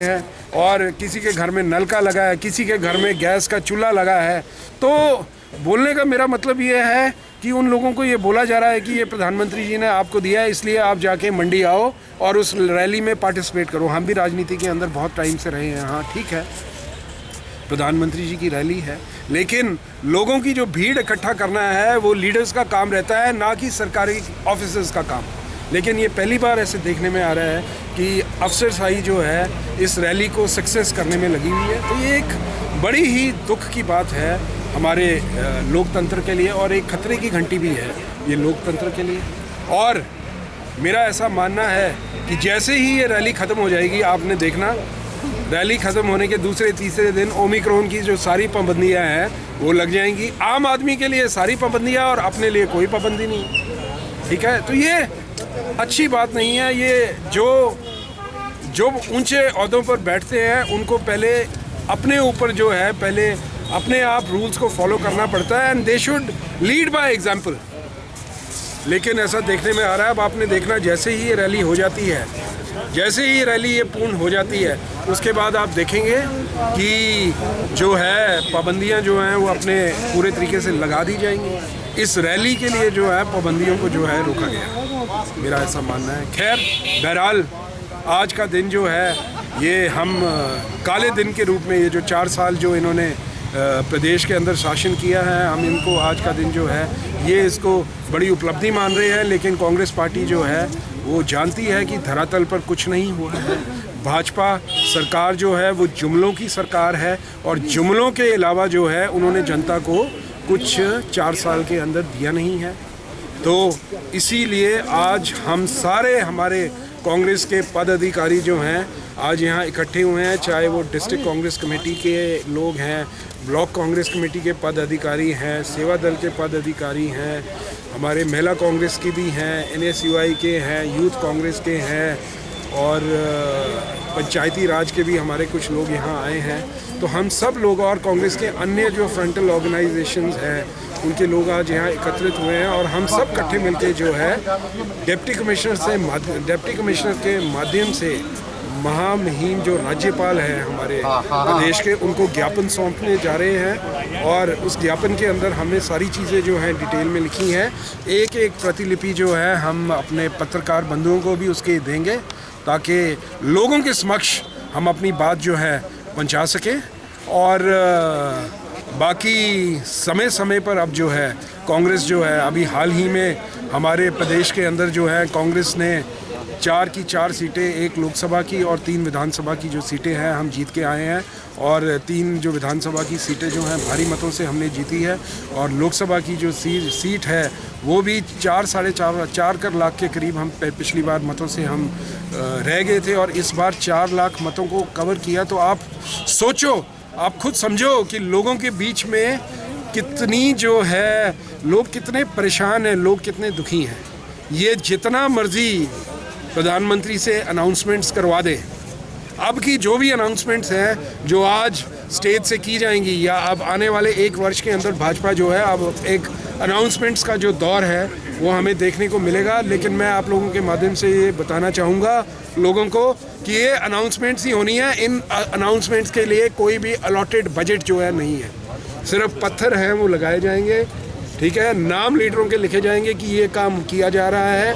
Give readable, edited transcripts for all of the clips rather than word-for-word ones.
है और किसी के घर में नल का लगा है, किसी के घर में गैस का चूल्हा लगा है। तो बोलने का मेरा मतलब ये है कि उन लोगों को ये बोला जा रहा है कि ये प्रधानमंत्री जी ने आपको दिया है, इसलिए आप जाके मंडी आओ और उस रैली में पार्टिसिपेट करो। हम भी राजनीति के अंदर बहुत टाइम से रहे हैं। हाँ ठीक है, प्रधानमंत्री जी की रैली है, लेकिन लोगों की जो भीड़ इकट्ठा करना है वो लीडर्स का काम रहता है, ना कि सरकारी ऑफिसर्स का काम। लेकिन ये पहली बार ऐसे देखने में आ रहा है कि अफसरशाही जो है इस रैली को सक्सेस करने में लगी हुई है। तो ये एक बड़ी ही दुख की बात है हमारे लोकतंत्र के लिए, और एक खतरे की घंटी भी है ये लोकतंत्र के लिए। और मेरा ऐसा मानना है कि जैसे ही ये रैली ख़त्म हो जाएगी, आपने देखना रैली ख़त्म होने के दूसरे तीसरे दिन ओमिक्रॉन की जो सारी पाबंदियाँ हैं वो लग जाएंगी। आम आदमी के लिए सारी पाबंदियाँ और अपने लिए कोई पाबंदी नहीं। ठीक है, तो ये अच्छी बात नहीं है। ये जो ऊंचे ओहदों पर बैठते हैं उनको पहले अपने ऊपर जो है पहले अपने आप रूल्स को फॉलो करना पड़ता है, and they should lead by example. लेकिन ऐसा देखने में आ रहा है, अब आपने देखना जैसे ही ये रैली हो जाती है, जैसे ही रैली ये पूर्ण हो जाती है, उसके बाद आप देखेंगे कि जो है पाबंदियां जो हैं वो अपने पूरे तरीके से लगा दी जाएंगी। इस रैली के लिए जो है पाबंदियों को जो है रोका गया, मेरा ऐसा मानना है। खैर बहरहाल आज का दिन जो है ये हम काले दिन के रूप में, ये जो 4 साल जो इन्होंने प्रदेश के अंदर शासन किया है, हम इनको आज का दिन जो है ये इसको बड़ी उपलब्धि मान रहे हैं। लेकिन कांग्रेस पार्टी जो है वो जानती है कि धरातल पर कुछ नहीं हुआ है। भाजपा सरकार जो है वो जुमलों की सरकार है, और जुमलों के अलावा जो है उन्होंने जनता को कुछ 4 साल के अंदर दिया नहीं है। तो इसीलिए आज हम सारे हमारे कांग्रेस के पदाधिकारी जो हैं आज यहाँ इकट्ठे हुए हैं, चाहे वो डिस्ट्रिक्ट कांग्रेस कमेटी के लोग हैं, ब्लॉक कांग्रेस कमेटी के पदाधिकारी हैं, सेवा दल के पदाधिकारी हैं, हमारे महिला कांग्रेस की भी हैं, NSUI के हैं, यूथ कांग्रेस के हैं, और पंचायती राज के भी हमारे कुछ लोग यहाँ आए हैं। तो हम सब लोग और कांग्रेस के अन्य जो फ्रंटल ऑर्गेनाइजेशंस हैं उनके लोग आज यहाँ एकत्रित हुए हैं, और हम सब इकट्ठे मिलकर जो है डिप्टी कमिश्नर के माध्यम से महामहिम जो राज्यपाल हैं हमारे प्रदेश के, उनको ज्ञापन सौंपने जा रहे हैं। और उस ज्ञापन के अंदर हमने सारी चीज़ें जो हैं डिटेल में लिखी हैं। एक एक प्रतिलिपि जो है हम अपने पत्रकार बंधुओं को भी उसके देंगे, ताकि लोगों के समक्ष हम अपनी बात जो है पहुंचा सकें। और बाकी समय समय पर अब जो है कांग्रेस जो है, अभी हाल ही में हमारे प्रदेश के अंदर जो है कांग्रेस ने 4 की 4 सीटें, 1 लोकसभा की और 3 विधानसभा की जो सीटें हैं हम जीत के आए हैं। और 3 जो विधानसभा की सीटें जो हैं भारी मतों से हमने जीती है, और लोकसभा की जो सीट है वो भी 4 लाख के करीब हम पिछली बार मतों से हम रह गए थे, और इस बार 4 लाख मतों को कवर किया। तो आप सोचो, आप खुद समझो कि लोगों के बीच में कितनी जो है लोग कितने परेशान हैं, लोग कितने दुखी हैं। ये जितना मर्जी प्रधानमंत्री से अनाउंसमेंट्स करवा दे, अब की जो भी अनाउंसमेंट्स हैं जो आज स्टेज से की जाएंगी, या अब आने वाले 1 वर्ष के अंदर भाजपा जो है अब एक अनाउंसमेंट्स का जो दौर है वो हमें देखने को मिलेगा। लेकिन मैं आप लोगों के माध्यम से ये बताना चाहूँगा लोगों को कि ये अनाउंसमेंट्स ही होनी है। इन अनाउंसमेंट्स के लिए कोई भी अलॉटेड बजट जो है नहीं है, सिर्फ पत्थर हैं वो लगाए जाएंगे। ठीक है, नाम लीडरों के लिखे जाएंगे कि ये काम किया जा रहा है,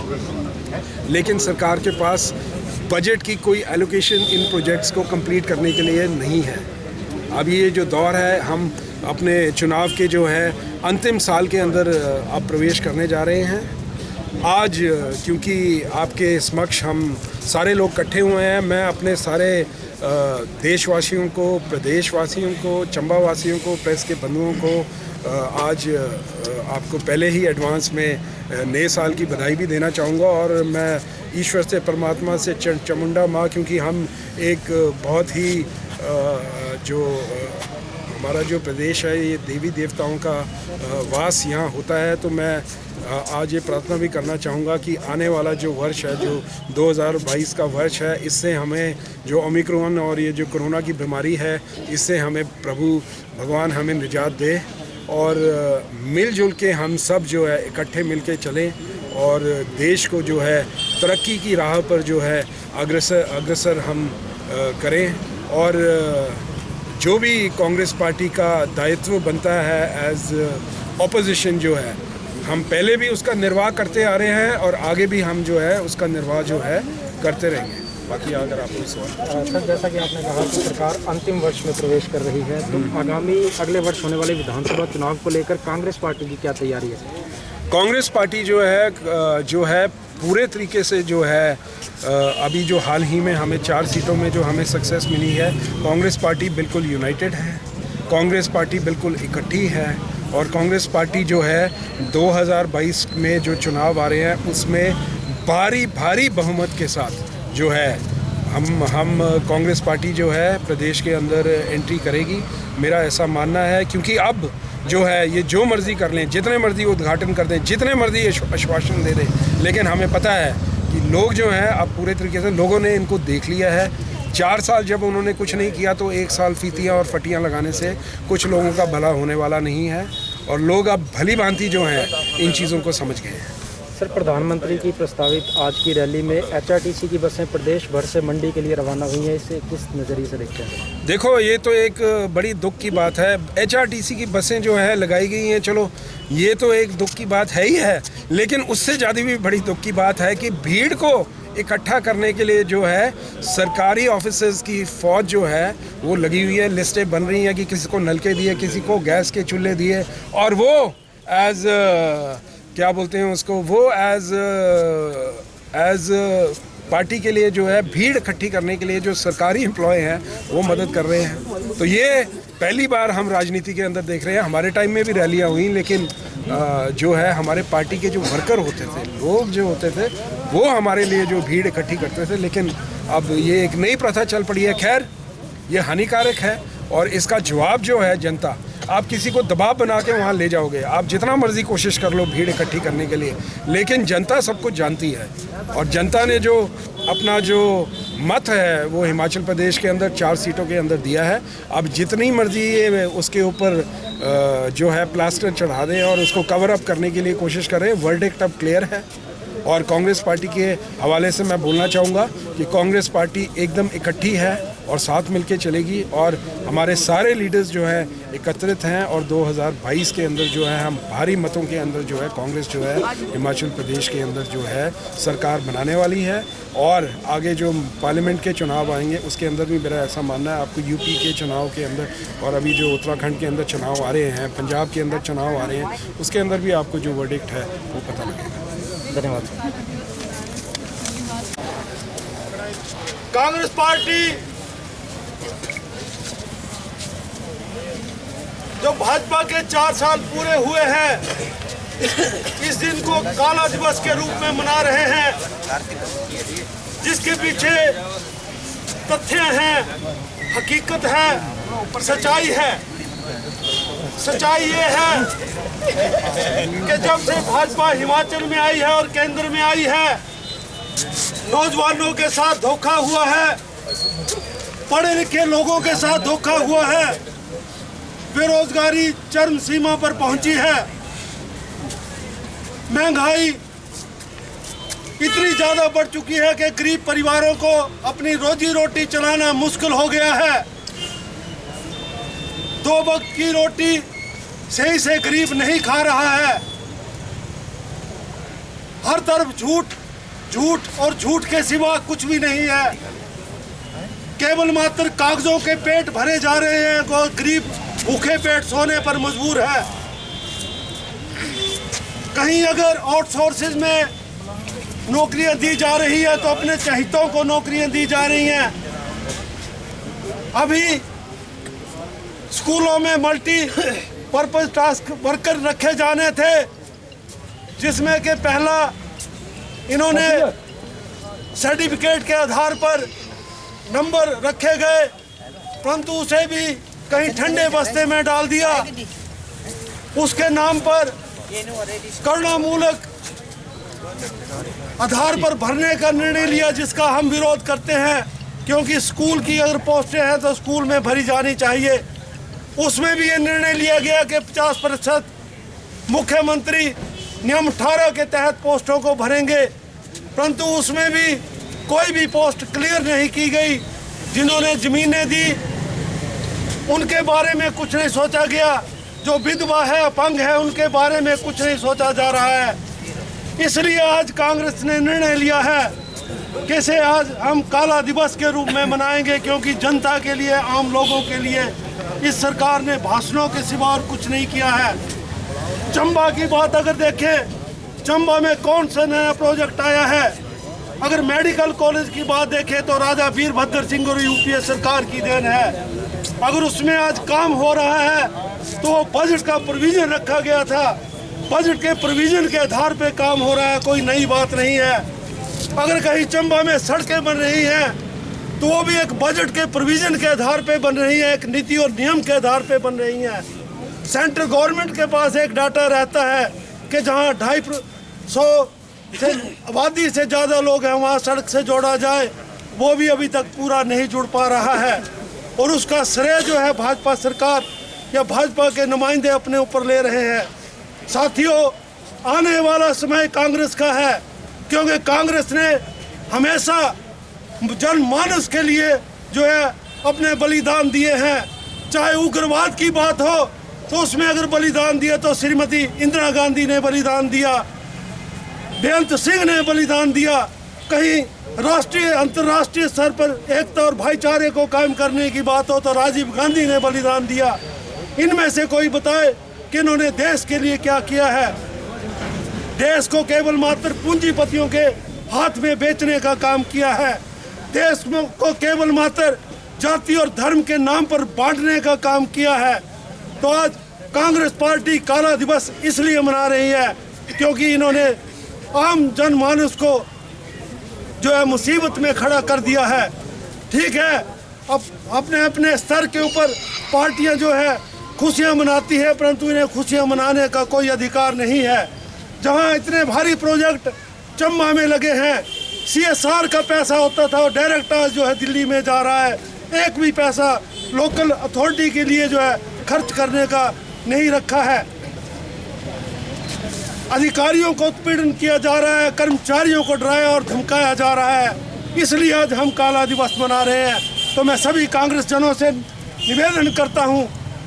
लेकिन सरकार के पास बजट की कोई एलोकेशन इन प्रोजेक्ट्स को कंप्लीट करने के लिए नहीं है। अब ये जो दौर है, हम अपने चुनाव के जो है अंतिम साल के अंदर अब प्रवेश करने जा रहे हैं। आज क्योंकि आपके समक्ष हम सारे लोग इकट्ठे हुए हैं, मैं अपने सारे देशवासियों को, प्रदेशवासियों को, चंबा वासियों को, प्रेस के बंधुओं को आज आपको पहले ही एडवांस में नए साल की बधाई भी देना चाहूँगा। और मैं ईश्वर से, परमात्मा से, चामुंडा माँ, क्योंकि हम एक बहुत ही जो हमारा जो प्रदेश है ये देवी देवताओं का वास यहाँ होता है, तो मैं आज ये प्रार्थना भी करना चाहूँगा कि आने वाला जो वर्ष है, जो 2022 का वर्ष है, इससे हमें जो ओमिक्रॉन और ये जो कोरोना की बीमारी है, इससे हमें प्रभु भगवान हमें निजात दे, और मिलजुल के हम सब जो है इकट्ठे मिलके चलें, और देश को जो है तरक्की की राह पर जो है अग्रसर हम करें और जो भी कांग्रेस पार्टी का दायित्व बनता है एज ऑपोजिशन जो है, हम पहले भी उसका निर्वाह करते आ रहे हैं और आगे भी हम जो है उसका निर्वाह जो है करते रहेंगे। बाकी अगर आपको सवाल। सर, जैसा कि आपने कहा कि सरकार अंतिम वर्ष में प्रवेश कर रही है, तो आगामी अगले वर्ष होने वाले विधानसभा चुनाव को लेकर कांग्रेस पार्टी की क्या तैयारी है? कांग्रेस पार्टी जो है पूरे तरीके से जो है अभी जो हाल ही में हमें 4 सीटों में जो हमें सक्सेस मिली है, कांग्रेस पार्टी बिल्कुल यूनाइटेड है, कांग्रेस पार्टी बिल्कुल इकट्ठी है और कांग्रेस पार्टी जो है 2022 में जो चुनाव आ रहे हैं उसमें भारी बहुमत के साथ जो है हम कांग्रेस पार्टी जो है प्रदेश के अंदर एंट्री करेगी। मेरा ऐसा मानना है, क्योंकि अब जो है ये जो मर्ज़ी कर लें, जितने मर्ज़ी उद्घाटन कर दें, जितने मर्ज़ी आश्वासन दे दें, लेकिन हमें पता है कि लोग जो हैं अब पूरे तरीके से लोगों ने इनको देख लिया है। 4 साल जब उन्होंने कुछ नहीं किया तो 1 साल फीतियाँ और फटियाँ लगाने से कुछ लोगों का भला होने वाला नहीं है और लोग अब भली भांति जो हैं इन चीज़ों को समझ गए हैं। सर, प्रधानमंत्री की प्रस्तावित आज की रैली में HRTC की बसें प्रदेश भर से मंडी के लिए रवाना हुई हैं, इसे किस नज़रिए से देखते हैं? देखो, ये तो एक बड़ी दुख की बात है। HRTC की बसें जो है लगाई गई हैं, चलो ये तो एक दुख की बात है ही है, लेकिन उससे ज़्यादा भी बड़ी दुख की बात है कि भीड़ को इकट्ठा करने के लिए जो है सरकारी ऑफिसर्स की फ़ौज जो है वो लगी हुई है। लिस्टें बन रही हैं कि किसी को नल के दिए, किसी को गैस के चूल्हे दिए और वो एज क्या बोलते हैं उसको, वो एज पार्टी के लिए जो है भीड़ इकट्ठी करने के लिए जो सरकारी एम्प्लॉय हैं वो मदद कर रहे हैं। तो ये पहली बार हम राजनीति के अंदर देख रहे हैं। हमारे टाइम में भी रैलियां हुई, लेकिन जो है हमारे पार्टी के जो वर्कर होते थे, लोग जो होते थे, वो हमारे लिए जो भीड़ इकट्ठी करते थे। लेकिन अब ये एक नई प्रथा चल पड़ी है। खैर, ये हानिकारक है और इसका जवाब जो है जनता, आप किसी को दबाव बना के वहाँ ले जाओगे, आप जितना मर्जी कोशिश कर लो भीड़ इकट्ठी करने के लिए, लेकिन जनता सब कुछ जानती है और जनता ने जो अपना जो मत है वो हिमाचल प्रदेश के अंदर 4 सीटों के अंदर दिया है। अब जितनी मर्जी उसके ऊपर जो है प्लास्टर चढ़ा दें और उसको कवर अप करने के लिए कोशिश करें, वर्डिक्ट अब क्लियर है। और कांग्रेस पार्टी के हवाले से मैं बोलना चाहूँगा कि कांग्रेस पार्टी एकदम इकट्ठी है और साथ मिलके चलेगी और हमारे सारे लीडर्स जो हैं एकत्रित हैं और 2022 के अंदर जो है हम भारी मतों के अंदर जो है कांग्रेस जो है हिमाचल प्रदेश के अंदर जो है सरकार बनाने वाली है। और आगे जो पार्लियामेंट के चुनाव आएंगे उसके अंदर भी मेरा ऐसा मानना है, आपको यूपी के चुनाव के अंदर और अभी जो उत्तराखंड के अंदर चुनाव आ रहे हैं, पंजाब के अंदर चुनाव आ रहे हैं, उसके अंदर भी आपको जो वर्डिक्ट है वो पता लगेगा। धन्यवाद। कांग्रेस पार्टी जो भाजपा के 4 साल पूरे हुए हैं, इस दिन को काला दिवस के रूप में मना रहे हैं, जिसके पीछे तथ्य हैं, हकीकत है, सच्चाई है। सच्चाई ये है कि जब से भाजपा हिमाचल में आई है और केंद्र में आई है, नौजवानों के साथ धोखा हुआ है, पढ़े लिखे लोगों के साथ धोखा हुआ है, बेरोजगारी चरम सीमा पर पहुंची है, महंगाई इतनी ज्यादा बढ़ चुकी है कि गरीब परिवारों को अपनी रोजी रोटी चलाना मुश्किल हो गया है। 2 वक्त की रोटी सही से गरीब नहीं खा रहा है। हर तरफ झूठ और झूठ के सिवा कुछ भी नहीं है। केवल मात्र कागजों के पेट भरे जा रहे हैं, को गरीब भूखे पेट सोने पर मजबूर है। कहीं अगर आउटसोर्सेज में नौकरियां दी जा रही है तो अपने चहितों को नौकरियां दी जा रही हैं। अभी स्कूलों में मल्टी पर्पज टास्क वर्कर रखे जाने थे, जिसमें कि पहला इन्होंने सर्टिफिकेट के आधार पर नंबर रखे गए, परंतु उसे भी कहीं ठंडे बस्ते में डाल दिया। उसके नाम पर करुणामूलक आधार पर भरने का निर्णय लिया, जिसका हम विरोध करते हैं, क्योंकि स्कूल की अगर पोस्टें हैं तो स्कूल में भरी जानी चाहिए। उसमें भी ये निर्णय लिया गया कि 50% मुख्यमंत्री नियम 18 के तहत पोस्टों को भरेंगे, परंतु उसमें भी कोई भी पोस्ट क्लियर नहीं की गई। जिन्होंने ज़मीनें दी उनके बारे में कुछ नहीं सोचा गया, जो विधवा है, अपंग है, उनके बारे में कुछ नहीं सोचा जा रहा है। इसलिए आज कांग्रेस ने निर्णय लिया है कि इसे आज हम काला दिवस के रूप में मनाएंगे, क्योंकि जनता के लिए, आम लोगों के लिए इस सरकार ने भाषणों के सिवा और कुछ नहीं किया है। चंबा की बात अगर देखें, चंबा में कौन सा नया प्रोजेक्ट आया है? अगर मेडिकल कॉलेज की बात देखें तो राजा वीरभद्र सिंह और यूपीए सरकार की देन है। अगर उसमें आज काम हो रहा है तो वो बजट का प्रोविजन रखा गया था, बजट के प्रोविजन के आधार पे काम हो रहा है, कोई नई बात नहीं है। अगर कहीं चंबा में सड़कें बन रही हैं तो वो भी एक बजट के प्रोविजन के आधार पे बन रही है, एक नीति और नियम के आधार पे बन रही हैं। सेंट्रल गवर्नमेंट के पास एक डाटा रहता है कि जहाँ 250 से आबादी से ज़्यादा लोग हैं वहाँ सड़क से जोड़ा जाए, वो भी अभी तक पूरा नहीं जुड़ पा रहा है। और उसका श्रेय जो है भाजपा सरकार या भाजपा के नुमाइंदे अपने ऊपर ले रहे हैं। साथियों, आने वाला समय कांग्रेस का है, क्योंकि कांग्रेस ने हमेशा जनमानस के लिए जो है अपने बलिदान दिए हैं। चाहे उग्रवाद की बात हो तो उसमें अगर बलिदान दिया तो श्रीमती इंदिरा गांधी ने बलिदान दिया, बेअंत सिंह ने बलिदान दिया, कहीं राष्ट्रीय अंतर्राष्ट्रीय स्तर पर एकता और भाईचारे को कायम करने की बात हो तो राजीव गांधी ने बलिदान दिया। इनमें से कोई बताए कि इन्होंने देश के लिए क्या किया है? देश को केवल मात्र पूंजीपतियों के हाथ में बेचने का काम किया है, देश को केवल मात्र जाति और धर्म के नाम पर बांटने का काम किया है। तो आज कांग्रेस पार्टी काला दिवस इसलिए मना रही है क्योंकि इन्होंने आम जनमानस को जो है मुसीबत में खड़ा कर दिया है। ठीक है, अब अपने अपने स्तर के ऊपर पार्टियां जो है खुशियां मनाती है, परंतु इन्हें खुशियां मनाने का कोई अधिकार नहीं है। जहां इतने भारी प्रोजेक्ट चंबा में लगे हैं, CSR का पैसा होता था वो डायरेक्ट आज जो है दिल्ली में जा रहा है। एक भी पैसा लोकल अथॉरिटी के लिए जो है खर्च करने का नहीं रखा है। अधिकारियों को उत्पीड़न किया जा रहा है, कर्मचारियों को डराया और धमकाया जा रहा है। इसलिए आज हम काला दिवस मना रहे हैं। तो मैं सभी कांग्रेस जनों से निवेदन करता हूं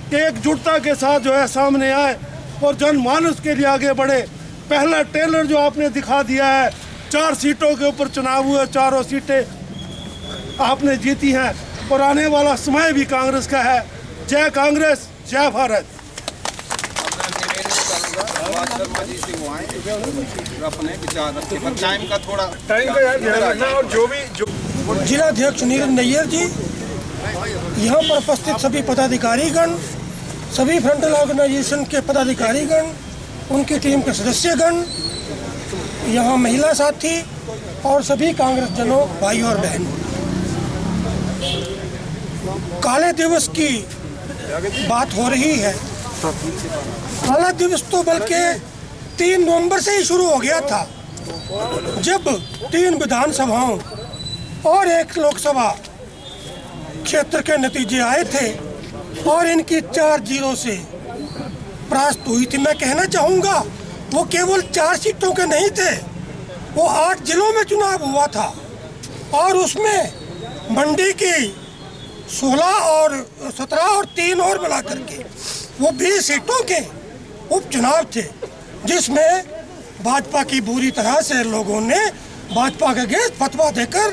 कि एकजुटता के साथ जो है सामने आए और जनमानस के लिए आगे बढ़े। पहला टेलर जो आपने दिखा दिया है, 4 सीटों के ऊपर चुनाव हुए, चारों सीटें आपने जीती हैं और आने वाला समय भी कांग्रेस का है। जय कांग्रेस, जय भारत। शर्मा जी से वो आए अपने विचार रखे, पर टाइम का थोड़ा और जो जिलाध्यक्ष नीरज नैयर जी, यहाँ पर उपस्थित सभी पदाधिकारीगण, सभी फ्रंटल ऑर्गेनाइजेशन के पदाधिकारीगण, उनकी टीम के सदस्यगण, यहाँ महिला साथी और सभी कांग्रेस जनों, भाई और बहन, काले दिवस की बात हो रही है। काला दिवस तो बल्कि 3 नवंबर से ही शुरू हो गया था, जब 3 विधानसभाओं और 1 लोकसभा क्षेत्र के नतीजे आए थे और इनकी 4-0 से परास्त हुई थी। मैं कहना चाहूँगा वो केवल 4 सीटों के नहीं थे, वो 8 जिलों में चुनाव हुआ था और उसमें मंडी की 16 और 17 और 3 और मिला करके वो 20 सीटों के उपचुनाव थे, जिसमें भाजपा की बुरी तरह से लोगों ने भाजपा के अगेंस्ट फतवा देकर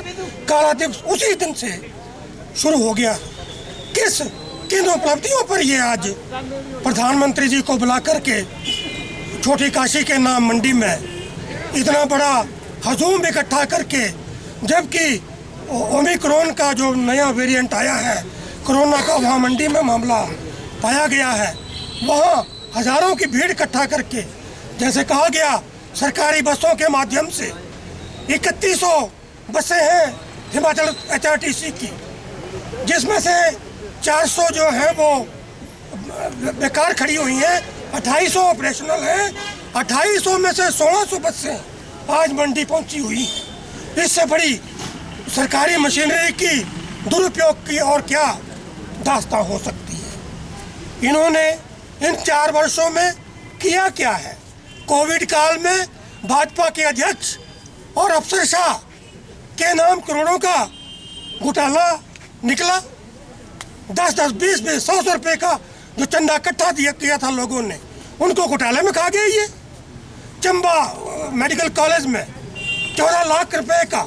काला दिवस उसी दिन से शुरू हो गया। किन उपलब्धियों पर ये आज प्रधानमंत्री जी को बुला करके छोटी काशी के नाम मंडी में इतना बड़ा हजूम इकट्ठा करके, जबकि ओमिक्रॉन का जो नया वेरिएंट आया है कोरोना का, वहाँ मंडी में मामला पाया गया है, वहाँ हजारों की भीड़ इकट्ठा करके, जैसे कहा गया सरकारी बसों के माध्यम से 3100 बसें हैं हिमाचल HRTC की, जिसमें से 400 जो है वो बेकार खड़ी हुई हैं, 2800 ऑपरेशनल हैं। 2800 में से 1600 बसें आज मंडी पहुंची हुई। इससे बड़ी सरकारी मशीनरी की दुरुपयोग की और क्या दास्तां हो सकती है। इन्होंने इन 4 वर्षों में किया क्या है? कोविड काल में भाजपा के अध्यक्ष और अफसरशाह के नाम करोड़ों का घोटाला निकला। 10-10, 20-20, 100 रुपए का जो चंदा इकट्ठा किया था लोगों ने, उनको घोटाले में खा गए। ये चंबा मेडिकल कॉलेज में 14 लाख रुपए का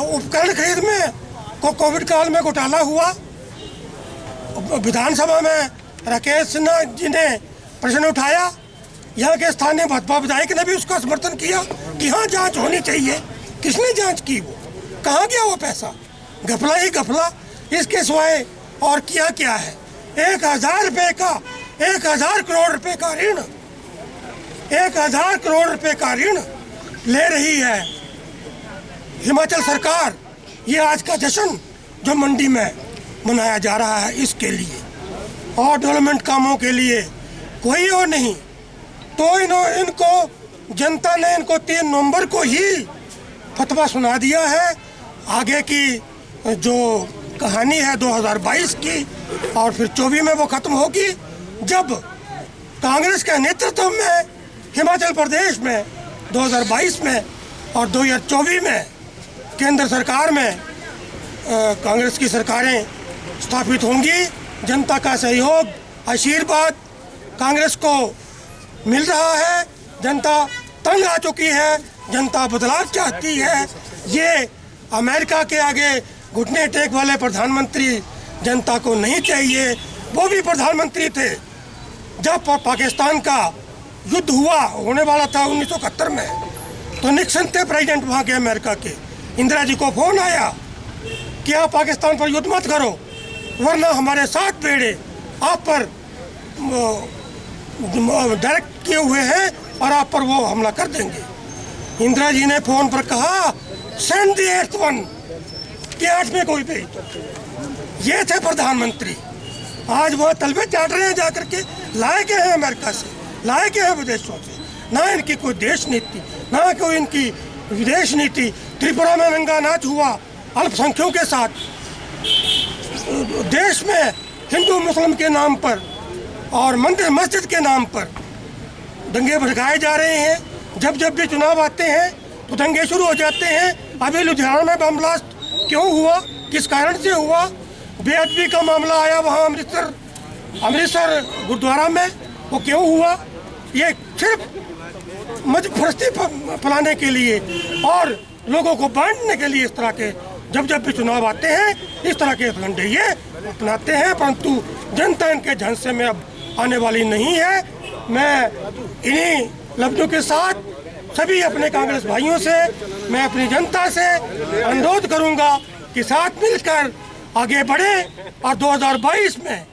उपकरण खरीद में कोविड काल में घोटाला हुआ। विधानसभा में राकेश सिन्हा जी ने प्रश्न उठाया, यहाँ के स्थानीय भाजपा विधायक ने भी उसका समर्थन किया कि हाँ जांच होनी चाहिए। किसने जांच की? वो कहाँ गया वो पैसा? घपला ही घपला, इसके सिवाय और किया क्या है? 1000 रुपए का 1000 करोड़ रुपए का ऋण, 1000 करोड़ रुपए का ऋण ले रही है हिमाचल सरकार। ये आज का जश्न जो मंडी में मनाया जा रहा है, इसके लिए और डेवलपमेंट कामों के लिए कोई और नहीं। तो इनको जनता ने इनको 3 नवंबर को ही फतवा सुना दिया है। आगे की जो कहानी है 2022 की और फिर 24 में वो खत्म होगी, जब कांग्रेस के नेतृत्व में हिमाचल प्रदेश में 2022 में और 2024 में केंद्र सरकार में कांग्रेस की सरकारें स्थापित होंगी। जनता का सहयोग, आशीर्वाद कांग्रेस को मिल रहा है। जनता तंग आ चुकी है, जनता बदलाव चाहती है। ये अमेरिका के आगे घुटने टेक वाले प्रधानमंत्री जनता को नहीं चाहिए। वो भी प्रधानमंत्री थे जब पाकिस्तान का युद्ध होने वाला था 1971 में, तो निक्सन थे प्रेसिडेंट वहाँ के अमेरिका के। इंदिरा जी को फोन आया कि आप पाकिस्तान पर युद्ध मत करो, वरना हमारे 7 बेड़े आप पर डायरेक्ट किए हुए हैं और आप पर वो हमला कर देंगे। इंदिरा जी ने फोन पर कहा सेंड द 8th वन, कि 8वें कोई भेज। ये थे प्रधानमंत्री। आज वह तलबे चाट रहे हैं जाकर के। लाए गए हैं अमेरिका से, लाए गए हैं विदेशों से। ना इनकी कोई देश नीति, ना कोई इनकी विदेश नीति। त्रिपुरा में नंगा नाच हुआ अल्पसंख्यकों के साथ। देश में हिंदू मुस्लिम के नाम पर और मंदिर मस्जिद के नाम पर दंगे भड़काए जा रहे हैं। जब जब भी चुनाव आते हैं तो दंगे शुरू हो जाते हैं। अभी लुधियाना में बम ब्लास्ट क्यों हुआ, किस कारण से हुआ? बेअदबी का मामला आया वहाँ अमृतसर गुरुद्वारा में, वो क्यों हुआ? ये सिर्फ मजबूरी फैलाने के लिए और लोगों को बांटने के लिए इस तरह के जब जब भी चुनाव आते हैं इस तरह के फंडे ये अपनाते हैं। परंतु जनता इनके झांसे में अब आने वाली नहीं है। मैं इन्हीं लफ्जों के साथ सभी अपने कांग्रेस भाइयों से, मैं अपनी जनता से अनुरोध करूंगा कि साथ मिलकर आगे बढ़े और 2022 में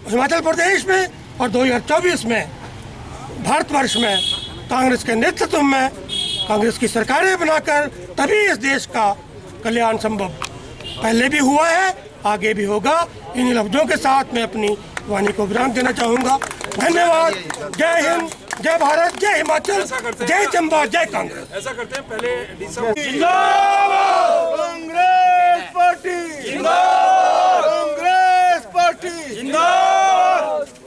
हिमाचल प्रदेश में और 2024 में भारतवर्ष में कांग्रेस के नेतृत्व में कांग्रेस की सरकारें बनाकर तभी इस देश का कल्याण संभव। पहले भी हुआ है, आगे भी होगा। इन लफ्जों के साथ मैं अपनी वाणी को विराम देना चाहूँगा। धन्यवाद। जय हिंद, जय भारत, जय हिमाचल, जय चंबा, जय कांग्रेस। ऐसा करते हैं पहले कांग्रेस पार्टी जिंदाबाद, कांग्रेस पार्टी जिंदाबाद।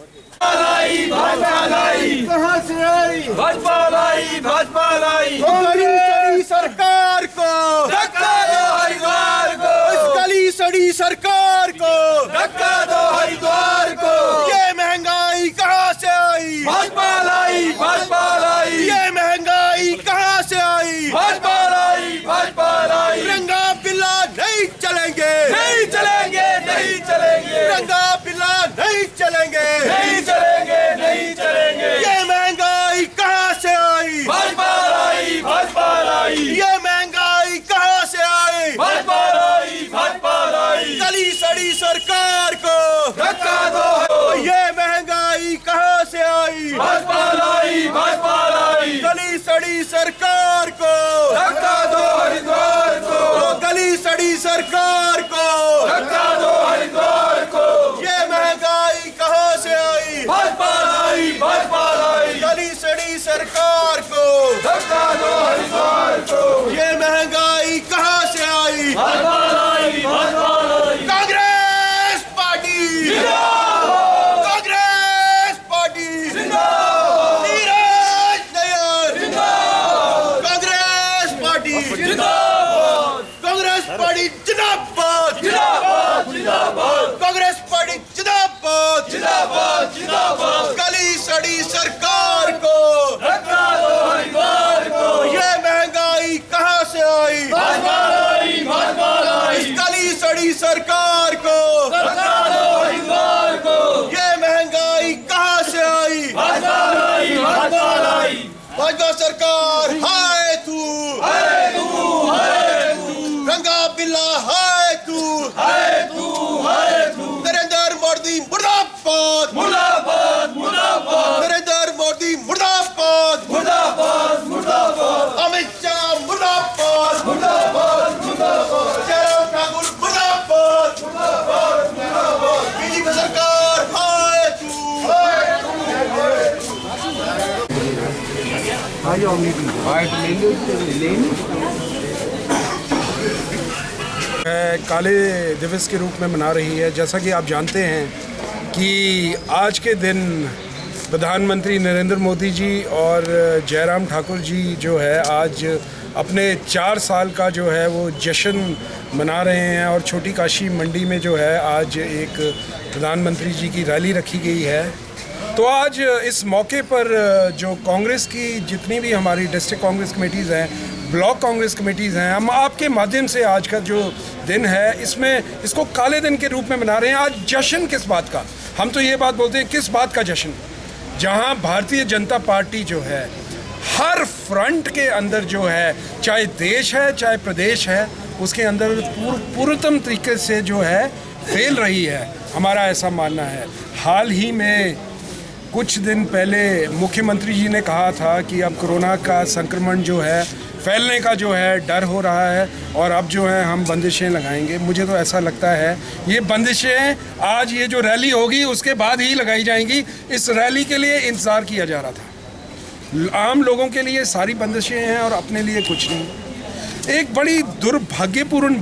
भाजपा लाई कहाँ से आई? भाजपा लाई गली सरकार को धक्का दो, हरिद्वार को इस गली सड़ी सरकार को धक्का दो, हरिद्वार को। ये महंगाई कहाँ से आई? भाजपा लाई ये महंगाई कहाँ से आई? भाजपा लाई रंगा बिल्ला नहीं चलेंगे, रंगा बिल्ला नहीं चलेंगे। ये महंगाई कहाँ से आई? भाजपा लाई ये महंगाई कहाँ से आई? भाजपा लाई गली सड़ी सरकार को धक्का दो। ये महंगाई कहाँ से आई? भाजपा लाई गली सड़ी सरकार को धक्का दो, हरिद्वार को गली सड़ी सरकार को धक्का दो, हरिद्वार को। ये महंगाई कहाँ से आई? भाजपा लाई गली सड़ी सरकार को धक्का दो, हरिद्वार को। ये महंगाई कहाँ से आई? भाजपा लाई कांग्रेस सरकार को, ये महंगाई कहाँ से आई? भाजपा सरकार हाय तू, रंगा बिल्ला हाय तू, नरेंद्र मोदी मुर्दाबाद, नरेंद्र मोदी मुर्दाबाद, अमित शाह मुर्दाबाद, जयराम ठाकुर मुर्दाबाद, बीजेपी सरकार हाय तू। काले दिवस के रूप में मना रही है। जैसा कि आप जानते हैं कि आज के दिन प्रधानमंत्री नरेंद्र मोदी जी और जयराम ठाकुर जी जो है आज अपने 4 साल का जो है वो जश्न मना रहे हैं और छोटी काशी मंडी में जो है आज एक प्रधानमंत्री जी की रैली रखी गई है। तो आज इस मौके पर जो कांग्रेस की जितनी भी हमारी डिस्ट्रिक्ट कांग्रेस कमेटीज़ हैं, ब्लॉक कांग्रेस कमेटीज़ हैं, हम आपके माध्यम से आज का जो दिन है इसमें इसको काले दिन के रूप में मना रहे हैं। आज जश्न किस बात का? हम तो ये बात बोलते हैं किस बात का जश्न? जहां भारतीय जनता पार्टी जो है हर फ्रंट के अंदर जो है, चाहे देश है चाहे प्रदेश है, उसके अंदर पूर्णतम तरीके से जो है फेल रही है, हमारा ऐसा मानना है। हाल ही में कुछ दिन पहले मुख्यमंत्री जी ने कहा था कि अब कोरोना का संक्रमण जो है फैलने का जो है डर हो रहा है और अब जो है हम बंदिशें लगाएंगे। मुझे तो ऐसा लगता है ये बंदिशें आज ये जो रैली होगी उसके बाद ही लगाई जाएंगी। इस रैली के लिए इंतज़ार किया जा रहा था। आम लोगों के लिए सारी बंदिशें हैं और अपने लिए कुछ नहीं। एक बड़ी दुर्भाग्यपूर्ण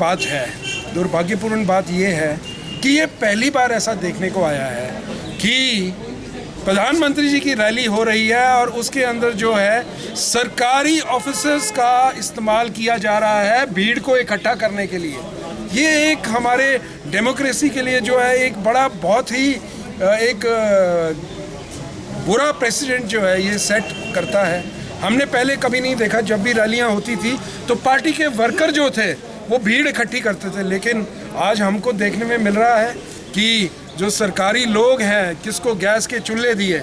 बात ये है कि ये पहली बार ऐसा देखने को आया है कि प्रधानमंत्री जी की रैली हो रही है और उसके अंदर जो है सरकारी ऑफिसर्स का इस्तेमाल किया जा रहा है भीड़ को इकट्ठा करने के लिए। ये एक हमारे डेमोक्रेसी के लिए जो है एक बड़ा बहुत ही एक बुरा प्रेसिडेंट जो है ये सेट करता है। हमने पहले कभी नहीं देखा, जब भी रैलियां होती थी तो पार्टी के वर्कर जो थे वो भीड़ इकट्ठी करते थे, लेकिन आज हमको देखने में मिल रहा है कि जो सरकारी लोग हैं, किसको गैस के चूल्हे दिए,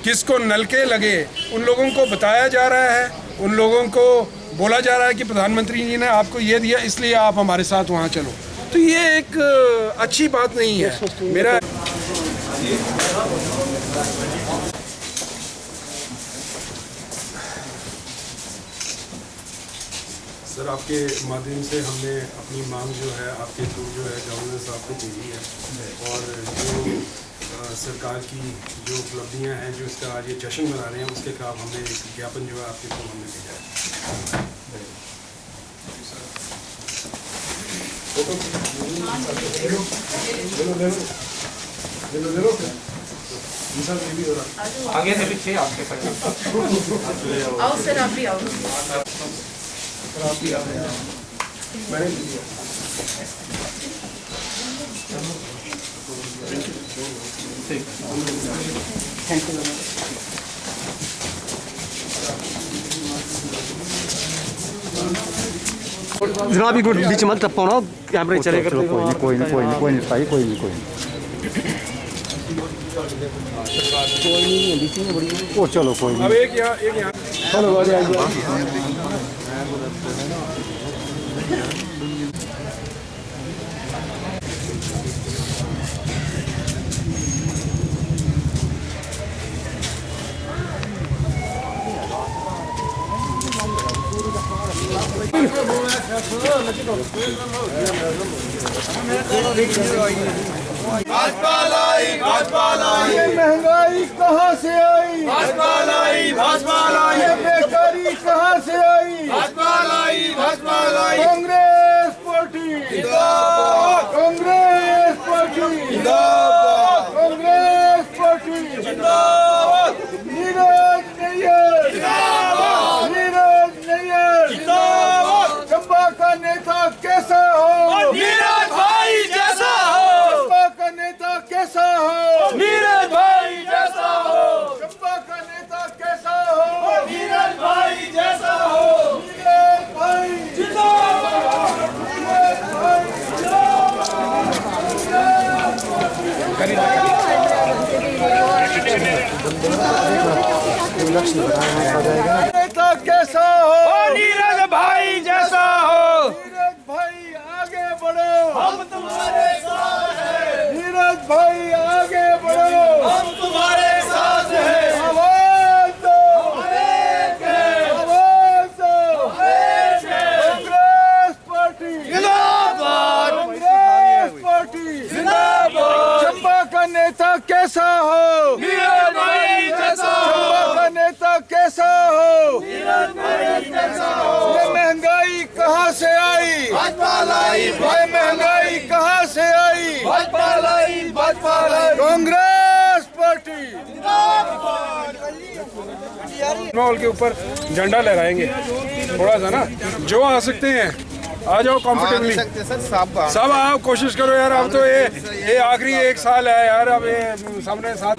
किसको नलके लगे, उन लोगों को बताया जा रहा है, उन लोगों को बोला जा रहा है कि प्रधानमंत्री जी ने आपको ये दिया इसलिए आप हमारे साथ वहाँ चलो। तो ये एक अच्छी बात नहीं है। मेरा सर आपके माध्यम से हमने अपनी मांग जो है आपके थ्रू जो है गवर्नर साहब को भेजी है और जो सरकार की जो उपलब्धियां हैं जो इसका आज ये जश्न मना रहे हैं उसके खिलाफ हमने एक ज्ञापन जो है आपके थ्रू हमने भेजा है। आगे से पीछे आपके साथ आओ सर, आप भी आओ। जनाब एक मिनट बीच मत टपकाओ ना, कैमरे चलेगा। कोई नहीं ओ चलो कोई नहीं। अब एक यहाँ चलो भाजपा लाई, ये महंगाई कहाँ से आई? भाजपा लाई, ये बेकारी कहाँ से आई? भाजपा लाई, कांग्रेस पार्टी जिंदाबाद, कांग्रेस पार्टी जिंदाबाद, कांग्रेस पार्टी जिंदाबाद, नीरज नैयर जिंदाबाद, नीरज नैयर जिंदाबाद, चंबा का नेता कैसा हो? नीरज भाई जैसा हो, चंबा का नेता कैसा हो? नीरज भाई जैसा हो, चंबा का नेता कैसा हो? नीरज भाई जैसा हो, नीरज भाई जिंदाबाद, नीरज भाई नेता कैसा हो, नीरज भाई जैसा हो, नीरज भाई आगे बढ़ो, हम तुम्हारे साथ हैं, नीरज भाई आगे बढ़ो, हम तुम्हारे साथ हैं, आवाज दो, आवाज दो, कांग्रेस पार्टी जिंदाबाद, कांग्रेस पार्टी जिंदाबाद। चंबा का नेता कैसा हो, नीरज भाई जैसा हो, चंबा का नेता कैसा हो, नीरज भाई जैसा हो। ये महंगाई कहाँ से आई, भाजपा लाई, ये महंगाई कहाँ से आई, भाजपा लाई, भाजपा लाई, कांग्रेस पार्टी मॉल के ऊपर झंडा लहराएंगे थोड़ा सा ना, जो आ सकते हैं आ जाओ कंफर्टेबली। सर साहब सब आप कोशिश करो यार, अब तो ये आखिरी 1 साल है यार, अब ये सामने साथ